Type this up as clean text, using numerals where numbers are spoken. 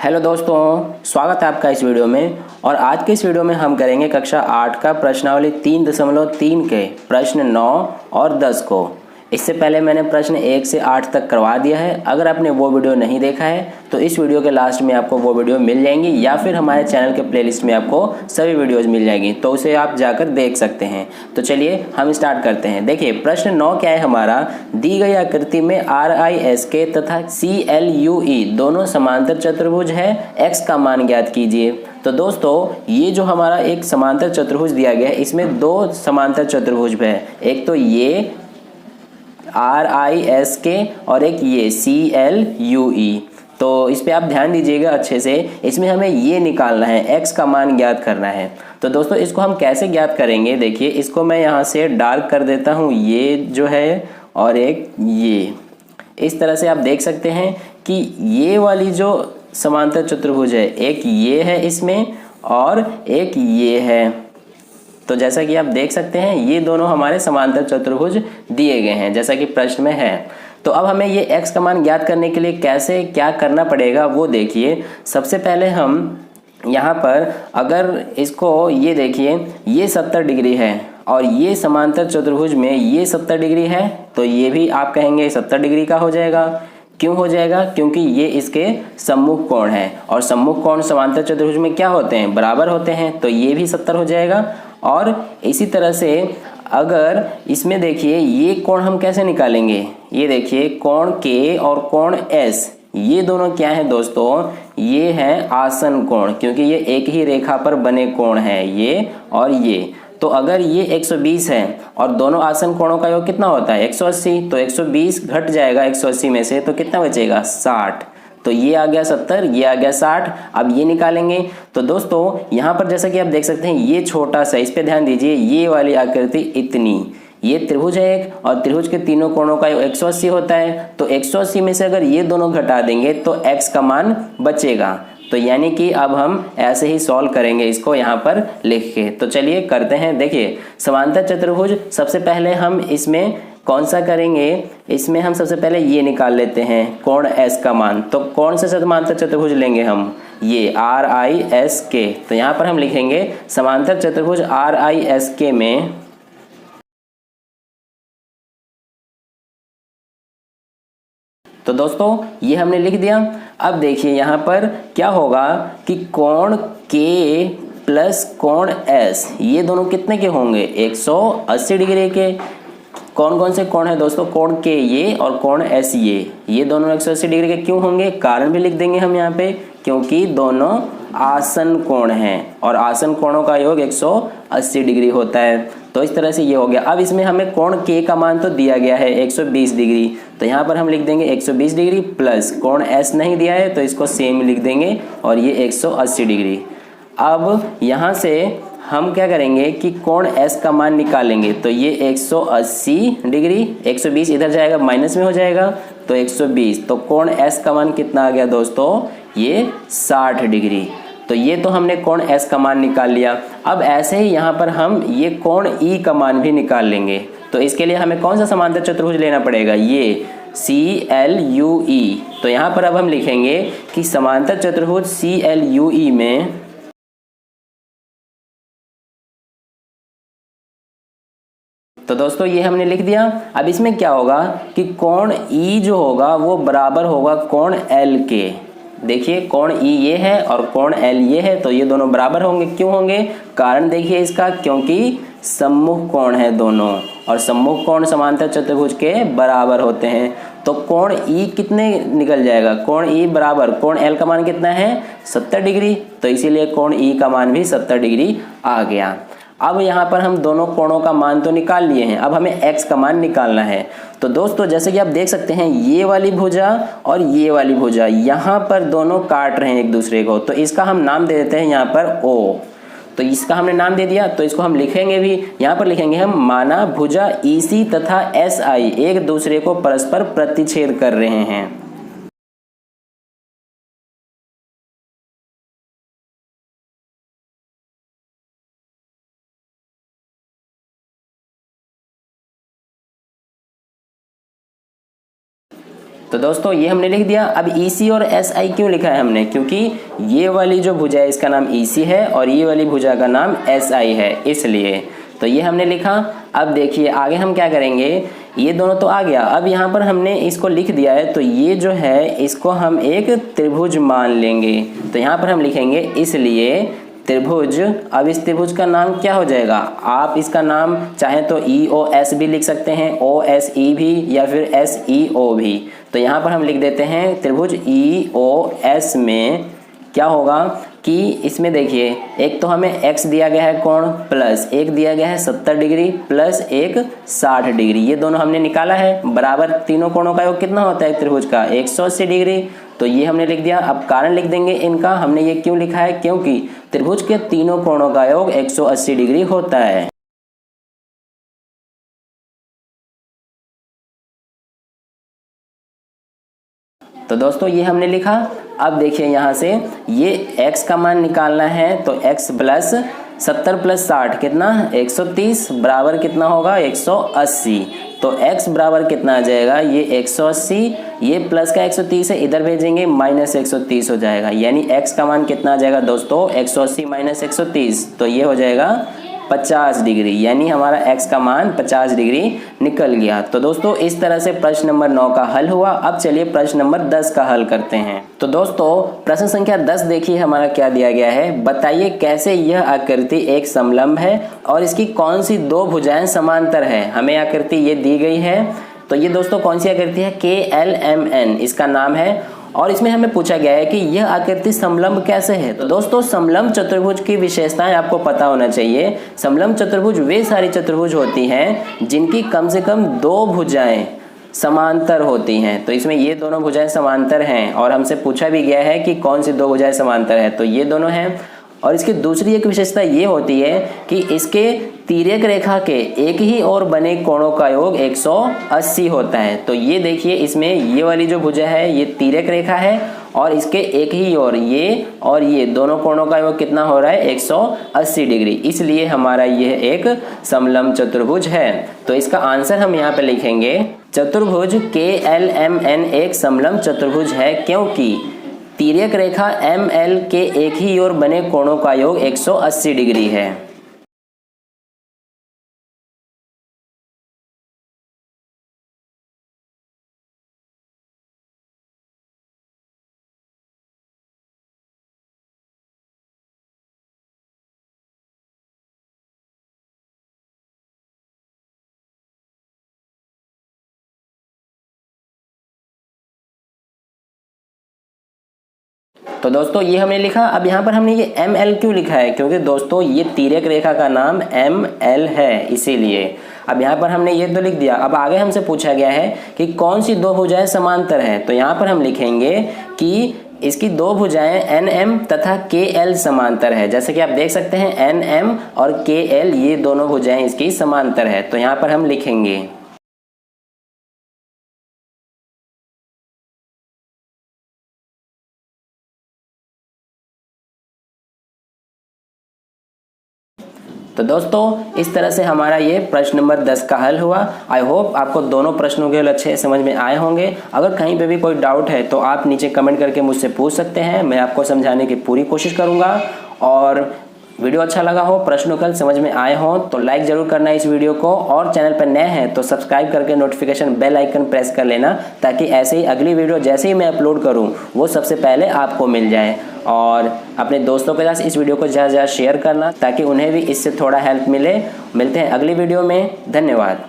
Hello दोस्तों, स्वागत है आपका इस वीडियो में। और आज के इस वीडियो में हम करेंगे कक्षा 8 का प्रश्नावली 3.3 के प्रश्न 9 और 10 को। इससे पहले मैंने प्रश्न 1 से 8 तक करवा दिया है। अगर आपने वो वीडियो नहीं देखा है तो इस वीडियो के लास्ट में आपको वो वीडियो मिल जाएंगी या फिर हमारे चैनल के प्लेलिस्ट में आपको सभी वीडियोज़ मिल जाएंगी, तो उसे आप जाकर देख सकते हैं। तो चलिए हम स्टार्ट करते हैं। देखिए प्रश्न 9 क्या है हमारा, दी गई आकृति में RISK तथा CLUE दोनों समांतर चतुर्भुज है, x का मान ज्ञात कीजिए। तो दोस्तों ये जो हमारा एक समांतर चतुर्भुज दिया गया है, इसमें दो समांतर चतुर्भुज है, एक तो ये RISK और एक ये CLUE। तो इस पे आप ध्यान दीजिएगा अच्छे से। इसमें हमें ये निकालना है, x का मान ज्ञात करना है। तो दोस्तों इसको हम कैसे ज्ञात करेंगे, देखिए इसको मैं यहाँ से डार्क कर देता हूँ, ये जो है और एक ये। इस तरह से आप देख सकते हैं कि ये वाली जो समांतर चतुर्भुज है, एक ये है इसमें और एक ये है। तो जैसा कि आप देख सकते हैं ये दोनों हमारे समांतर चतुर्भुज दिए गए हैं जैसा कि प्रश्न में है। तो अब हमें ये x का मान ज्ञात करने के लिए कैसे क्या करना पड़ेगा वो देखिए। सबसे पहले हम यहाँ पर अगर इसको ये देखिए, ये 70 डिग्री है और ये समांतर चतुर्भुज में ये 70 डिग्री है, तो ये भी आप कहेंगे 70 डिग्री का हो जाएगा। क्यों हो जाएगा? क्योंकि ये इसके सम्मुख कोण है और सम्मुख कोण समांतर चतुर्भुज में क्या होते हैं, बराबर होते हैं, तो ये भी 70 हो जाएगा। और इसी तरह से अगर इसमें देखिए ये कोण हम कैसे निकालेंगे, ये देखिए कोण K और कोण S, ये दोनों क्या है दोस्तों, ये है आसन कोण, क्योंकि ये एक ही रेखा पर बने कोण है, ये और ये। तो अगर ये 120 है और दोनों आसन कोणों का योग कितना होता है 180, तो 120 घट जाएगा 180 में से, तो कितना बचेगा 60। तो ये आ गया 70, ये आ गया 60। अब ये निकालेंगे। तो दोस्तों यहाँ पर जैसा कि आप देख सकते हैं ये छोटा सा, इस पे ध्यान दीजिए, ये वाली आकृति इतनी, ये त्रिभुज है एक और त्रिभुज के तीनों कोणों का 180 होता है। तो 180 में से अगर ये दोनों घटा देंगे तो x का मान बचेगा। तो यानी कि अब हम ऐसे ही सॉल्व करेंगे इसको यहाँ पर लिख के। तो चलिए करते हैं। देखिए समांतर चतुर्भुज, सबसे पहले हम इसमें कौन सा करेंगे, इसमें हम सबसे पहले ये निकाल लेते हैं कोण S का मान। तो कौन सा समांतर चतुर्भुज लेंगे हम, ये RISK। तो यहाँ पर हम लिखेंगे समांतर चतुर्भुज RISK में तो दोस्तों ये हमने लिख दिया। अब देखिए यहाँ पर क्या होगा कि कोण K प्लस कोण S, ये दोनों कितने के होंगे 180 डिग्री के। कौन कौन से कोण है दोस्तों, कोण K ये और कोण S ये दोनों 180 डिग्री के क्यों होंगे, कारण भी लिख देंगे हम यहाँ पे, क्योंकि दोनों आसन कोण हैं और आसन कोणों का योग 180 डिग्री होता है। तो इस तरह से ये हो गया। अब इसमें हमें कोण K का मान तो दिया गया है 120 डिग्री, तो यहाँ पर हम लिख देंगे 120 डिग्री प्लस कोण S नहीं दिया है तो इसको सेम लिख देंगे और ये 180 डिग्री। अब यहाँ से हम क्या करेंगे कि कोण S का मान निकालेंगे। तो ये 180 डिग्री, 120 इधर जाएगा माइनस में हो जाएगा, तो 120। तो कोण S का मान कितना आ गया दोस्तों, ये 60 डिग्री। तो ये तो हमने कोण S का मान निकाल लिया। अब ऐसे ही यहाँ पर हम ये कोण E का मान भी निकाल लेंगे। तो इसके लिए हमें कौन सा समांतर चतुर्भुज लेना पड़ेगा, ये CLUE। तो यहाँ पर अब हम लिखेंगे कि समांतर चतुर्भुज CLUE में तो दोस्तों ये हमने लिख दिया। अब इसमें क्या होगा कि कोण E जो होगा वो बराबर होगा कोण L के। देखिए कोण E ये है और कोण L ये है, तो ये दोनों बराबर होंगे। क्यों होंगे, कारण देखिए इसका, क्योंकि सम्मुख कोण है दोनों और सम्मुख कोण समांतर चतुर्भुज के बराबर होते हैं। तो कोण E कितने निकल जाएगा, कोण E बराबर कोण L का मान कितना है 70 डिग्री, तो इसीलिए कोण E का मान भी 70 डिग्री आ गया। अब यहाँ पर हम दोनों कोणों का मान तो निकाल लिए हैं, अब हमें x का मान निकालना है। तो दोस्तों जैसे कि आप देख सकते हैं ये वाली भुजा और ये वाली भुजा यहाँ पर दोनों काट रहे हैं एक दूसरे को, तो इसका हम नाम दे देते हैं यहाँ पर O। तो इसका हमने नाम दे दिया, तो इसको हम लिखेंगे भी, यहाँ पर लिखेंगे हम, माना भुजा EC तथा SI एक दूसरे को परस्पर प्रतिच्छेद कर रहे हैं। तो दोस्तों ये हमने लिख दिया। अब EC और SI क्यों लिखा है हमने, क्योंकि ये वाली जो भुजा है इसका नाम EC है और ये वाली भुजा का नाम SI है, इसलिए तो ये हमने लिखा। अब देखिए आगे हम क्या करेंगे, ये दोनों तो आ गया, अब यहाँ पर हमने इसको लिख दिया है तो ये जो है इसको हम एक त्रिभुज मान लेंगे। तो यहाँ पर हम लिखेंगे इसलिए त्रिभुज। अब इस त्रिभुज का नाम क्या हो जाएगा, आप इसका नाम चाहे तो EOS भी लिख सकते हैं, OSE भी, या फिर SEO भी। तो यहाँ पर हम लिख देते हैं त्रिभुज EOS में क्या होगा कि इसमें देखिए एक तो हमें x दिया गया है कोण, प्लस एक दिया गया है 70 डिग्री, प्लस एक 60 डिग्री, ये दोनों हमने निकाला है। बराबर तीनों कोणों का योग कितना होता है त्रिभुज का, 180 डिग्री। तो ये हमने लिख दिया। अब कारण लिख देंगे इनका, हमने ये क्यों लिखा है, क्योंकि त्रिभुज के तीनों कोणों का योग 180 डिग्री होता है। तो दोस्तों ये हमने लिखा। अब देखिए यहाँ से ये x का मान निकालना है, तो x प्लस 70 प्लस 60 कितना, 130 बराबर कितना होगा, 180। तो x बराबर कितना आ जाएगा, ये 180, ये प्लस का 130 है, इधर भेजेंगे माइनस 130 हो जाएगा। यानी x का मान कितना आ जाएगा दोस्तों, 180 माइनस 130, तो ये हो जाएगा 50 डिग्री। यानी हमारा x का मान 50 डिग्री निकल गया। तो दोस्तों इस तरह से प्रश्न नंबर 9 का हल हुआ। अब चलिए प्रश्न नंबर 10 का हल करते हैं। तो दोस्तों प्रश्न संख्या 10 देखिए हमारा क्या दिया गया है, बताइए कैसे यह आकृति एक समलंब है और इसकी कौन सी दो भुजाएं समांतर है। हमें आकृति ये दी गई है, तो ये दोस्तों कौन सी आकृति है, KLMN इसका नाम है। और इसमें हमें पूछा गया है कि यह आकृति समलंब कैसे है। तो दोस्तों समलंब चतुर्भुज की विशेषताएं आपको पता होना चाहिए। समलंब चतुर्भुज वे सारी चतुर्भुज होती हैं जिनकी कम से कम दो भुजाएं समांतर होती हैं। तो इसमें ये दोनों भुजाएं समांतर हैं और हमसे पूछा भी गया है कि कौन सी दो भुजाएं समांतर है, तो ये दोनों हैं। और इसकी दूसरी एक विशेषता ये होती है कि इसके तिर्यक रेखा के एक ही ओर बने कोणों का योग 180 होता है। तो ये देखिए इसमें ये वाली जो भुजा है ये तिर्यक रेखा है और इसके एक ही ओर ये और ये दोनों कोणों का योग कितना हो रहा है, 180 डिग्री। इसलिए हमारा यह एक समलंब चतुर्भुज है। तो इसका आंसर हम यहाँ पे लिखेंगे चतुर्भुज KLMN एक समलंब चतुर्भुज है, क्योंकि तिर्यक रेखा ML के एक ही ओर बने कोणों का योग 180 डिग्री है। तो दोस्तों ये हमने लिखा। अब यहाँ पर हमने ये ML क्यों लिखा है, क्योंकि दोस्तों ये तिर्यक रेखा का नाम ML है, इसीलिए। अब यहाँ पर हमने ये तो लिख दिया। अब आगे हमसे पूछा गया है कि कौन सी दो भुजाएं समांतर है। तो यहाँ पर हम लिखेंगे कि इसकी दो भुजाएं NM तथा KL समांतर है। जैसे कि आप देख सकते हैं NM और KL ये दोनों भुजाएं इसकी समांतर है। तो यहाँ पर हम लिखेंगे तो दोस्तों इस तरह से हमारा ये प्रश्न नंबर 10 का हल हुआ। आई होप आपको दोनों प्रश्नों के हल अच्छे समझ में आए होंगे। अगर कहीं पे भी कोई डाउट है तो आप नीचे कमेंट करके मुझसे पूछ सकते हैं, मैं आपको समझाने की पूरी कोशिश करूँगा। और वीडियो अच्छा लगा हो, प्रश्नों कल समझ में आए हों तो लाइक ज़रूर करना इस वीडियो को, और चैनल पर नए हैं तो सब्सक्राइब करके नोटिफिकेशन बेल आइकन प्रेस कर लेना, ताकि ऐसे ही अगली वीडियो जैसे ही मैं अपलोड करूं वो सबसे पहले आपको मिल जाए। और अपने दोस्तों के साथ इस वीडियो को ज़्यादा से ज़्यादा शेयर करना, ताकि उन्हें भी इससे थोड़ा हेल्प मिले। मिलते हैं अगली वीडियो में, धन्यवाद।